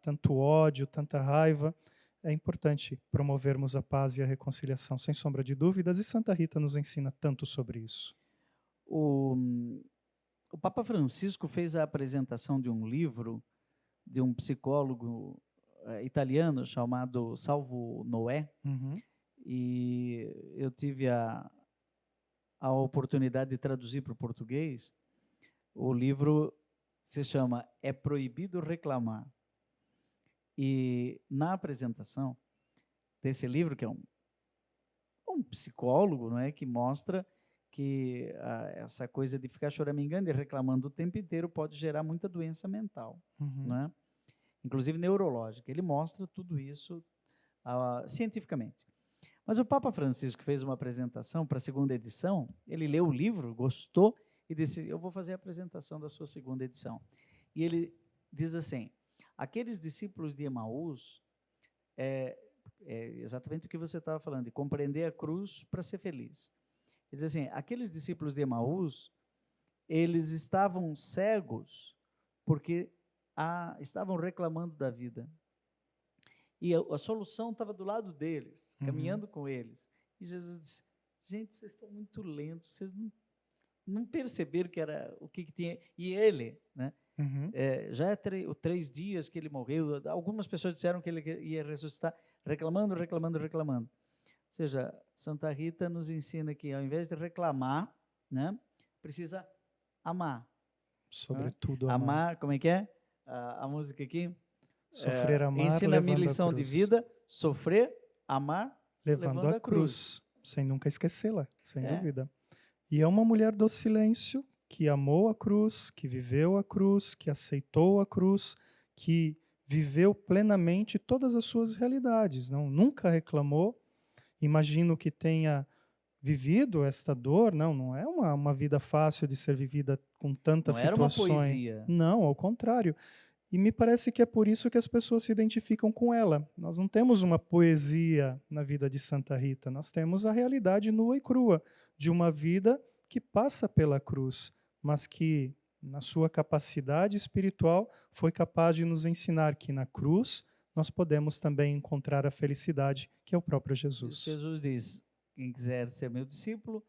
tanto ódio, tanta raiva. É importante promovermos a paz e a reconciliação, sem sombra de dúvidas, e Santa Rita nos ensina tanto sobre isso. O Papa Francisco fez a apresentação de um livro de um psicólogo italiano chamado Salvo Noé, e eu tive a oportunidade de traduzir para o português. O livro se chama É Proibido Reclamar. E na apresentação desse livro, que é um psicólogo, não é, que mostra que essa coisa de ficar choramingando e reclamando o tempo inteiro pode gerar muita doença mental, não é? Inclusive neurológica. Ele mostra tudo isso cientificamente. Mas o Papa Francisco fez uma apresentação para a segunda edição, ele leu o livro, gostou, e disse, eu vou fazer a apresentação da sua segunda edição. E ele diz assim, aqueles discípulos de Emaús, é exatamente o que você estava falando, de compreender a cruz para ser feliz. Ele diz assim, aqueles discípulos de Emaús, eles estavam cegos porque estavam reclamando da vida. E a solução estava do lado deles, caminhando com eles. E Jesus disse, gente, vocês estão muito lentos, vocês não perceberam que era o que tinha. E ele, né, já é 3 dias que ele morreu, algumas pessoas disseram que ele ia ressuscitar, reclamando. Ou seja, Santa Rita nos ensina que, ao invés de reclamar, né, precisa amar. Sobretudo amar. Como é que é? A música aqui? Sofrer, amar, ensina a minha levando lição a cruz. de vida, sofrer, amar, levando a cruz, sem nunca esquecê-la, sem dúvida. E é uma mulher do silêncio, que amou a cruz, que viveu a cruz, que aceitou a cruz, que viveu plenamente todas as suas realidades, nunca reclamou. Imagino que tenha vivido esta dor, não é uma vida fácil de ser vivida com tantas situações. Não era uma poesia. Não, ao contrário. E me parece que é por isso que as pessoas se identificam com ela. Nós não temos uma poesia na vida de Santa Rita, nós temos a realidade nua e crua de uma vida que passa pela cruz, mas que, na sua capacidade espiritual, foi capaz de nos ensinar que na cruz nós podemos também encontrar a felicidade, que é o próprio Jesus. Jesus diz, quem quiser ser meu discípulo,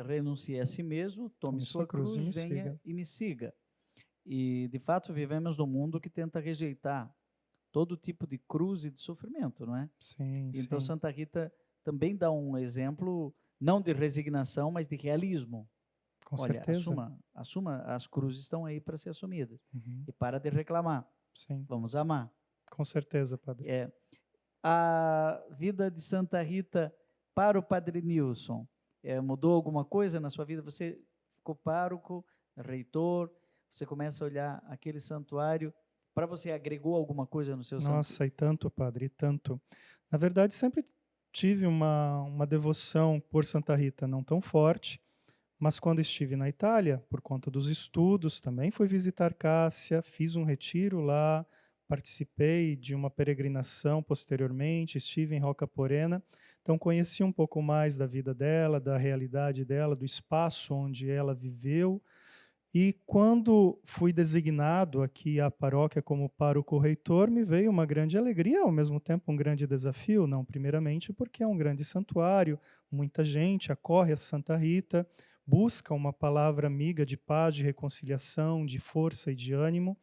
renuncie a si mesmo, tome sua cruz, venha e me siga. E, de fato, vivemos num mundo que tenta rejeitar todo tipo de cruz e de sofrimento, não é? Sim, então, sim. Santa Rita também dá um exemplo, não de resignação, mas de realismo. Com Olha, certeza. assuma, as cruzes estão aí para ser assumidas. E para de reclamar. Sim. Vamos amar. Com certeza, padre. A vida de Santa Rita para o Padre Nilson, mudou alguma coisa na sua vida? Você ficou pároco, reitor, você começa a olhar aquele santuário, para você agregou alguma coisa no seu santuário? Nossa, e tanto, padre, e tanto. Na verdade, sempre tive uma devoção por Santa Rita, não tão forte, mas quando estive na Itália, por conta dos estudos, também fui visitar Cássia, fiz um retiro lá, participei de uma peregrinação posteriormente, estive em Rocca Porena, então conheci um pouco mais da vida dela, da realidade dela, do espaço onde ela viveu. E quando fui designado aqui à paróquia como pároco-reitor, me veio uma grande alegria, ao mesmo tempo um grande desafio, não primeiramente porque é um grande santuário, muita gente acorre a Santa Rita, busca uma palavra amiga de paz, de reconciliação, de força e de ânimo,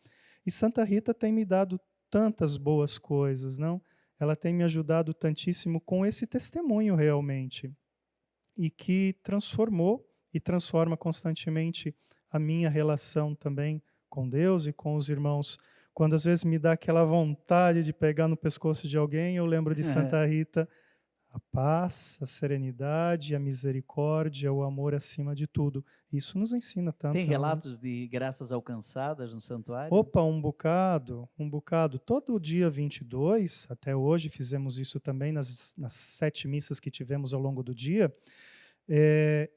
e Santa Rita tem me dado tantas boas coisas, não? Ela tem me ajudado tantíssimo com esse testemunho realmente, e que transformou e transforma constantemente a minha relação também com Deus e com os irmãos. Quando às vezes me dá aquela vontade de pegar no pescoço de alguém, eu lembro de Santa Rita, A paz, a serenidade, a misericórdia, o amor acima de tudo. Isso nos ensina tanto. Tem relatos de graças alcançadas no santuário? Opa, um bocado. Todo dia 22, até hoje, fizemos isso também nas 7 missas que tivemos ao longo do dia,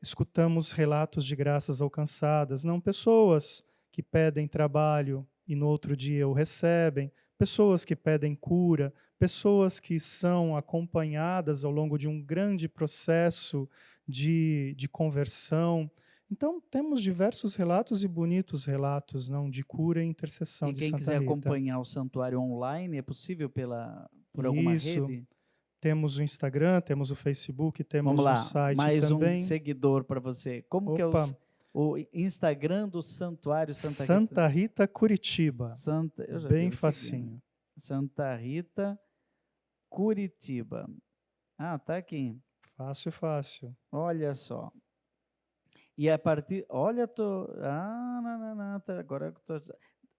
escutamos relatos de graças alcançadas. Não pessoas que pedem trabalho e no outro dia o recebem, pessoas que pedem cura, pessoas que são acompanhadas ao longo de um grande processo de conversão. Então, temos diversos relatos e bonitos relatos, não, de cura e intercessão de Santa Rita. E quem quiser acompanhar o santuário online, é possível por alguma rede? Temos o Instagram, temos o Facebook, temos Vamos lá, o site mais também. um seguidor para você. Como que é o Instagram do Santuário Santa Rita Curitiba. Bem facinho. Santa Rita Curitiba. Ah, tá aqui. Fácil, fácil. Olha só. E a partir, olha, agora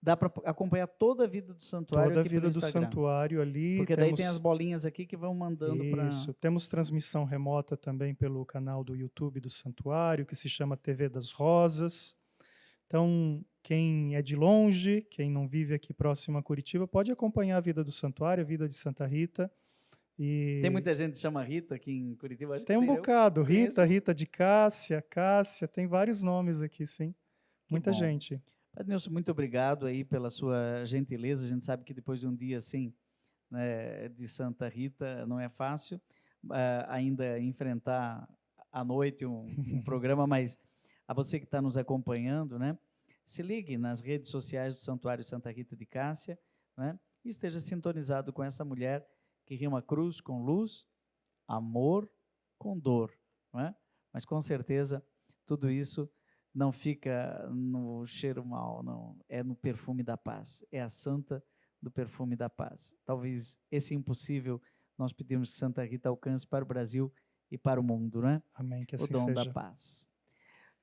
dá para acompanhar toda a vida do santuário. Toda a vida do santuário ali. Porque daí tem as bolinhas aqui que vão mandando para... Isso. Temos transmissão remota também pelo canal do YouTube do santuário, que se chama TV das Rosas. Então, quem é de longe, quem não vive aqui próximo a Curitiba, pode acompanhar a vida do santuário, a vida de Santa Rita. Tem muita gente que chama Rita aqui em Curitiba? Acho tem que um bocado. Rita de Cássia, tem vários nomes aqui, sim. Muita gente. Padre Nilson, muito obrigado aí pela sua gentileza. A gente sabe que depois de um dia assim, né, de Santa Rita, não é fácil ainda enfrentar à noite um programa, mas a você que está nos acompanhando, né, se ligue nas redes sociais do Santuário Santa Rita de Cássia, né, e esteja sintonizado com essa mulher que rima cruz com luz, amor com dor, não é? Mas com certeza tudo isso não fica no cheiro mal, não, é no perfume da paz, é a santa do perfume da paz. Talvez esse impossível nós pedimos que Santa Rita alcance para o Brasil e para o mundo, né? Amém, que assim seja. O dom da paz.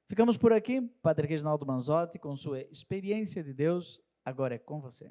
Ficamos por aqui, Padre Reginaldo Manzotti, com sua experiência de Deus, agora é com você.